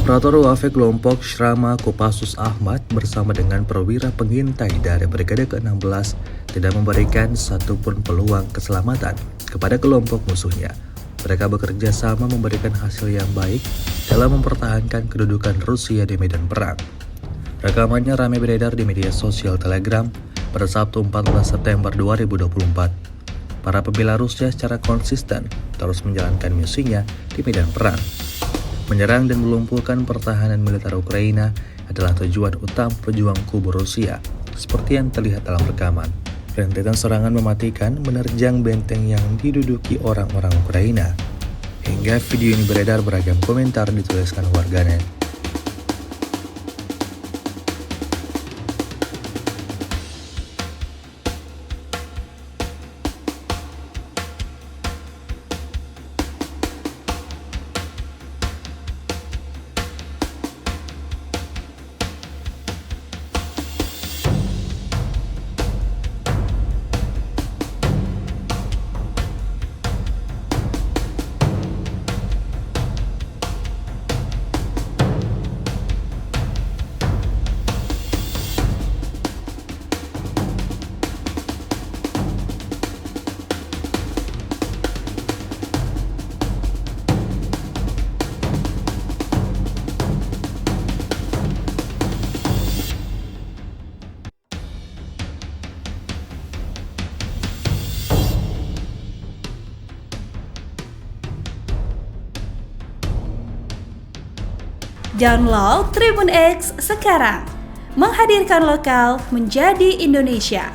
Operator UAV kelompok Shrama Kopassus Ahmad bersama dengan perwira pengintai dari Brigade ke-16 tidak memberikan satupun peluang keselamatan kepada kelompok musuhnya. Mereka bekerja sama memberikan hasil yang baik dalam mempertahankan kedudukan Rusia di medan perang. Rekamannya ramai beredar di media sosial Telegram pada Sabtu 14 September 2024. Para pembela Rusia secara konsisten terus menjalankan misinya di medan perang. Menyerang dan melumpuhkan pertahanan militer Ukraina adalah tujuan utama pejuang kubu Rusia, seperti yang terlihat dalam rekaman. Rentetan serangan mematikan menerjang benteng yang diduduki orang-orang Ukraina. Hingga video ini beredar, beragam komentar dituliskan warganet. Download Tribun X sekarang, menghadirkan lokal menjadi Indonesia.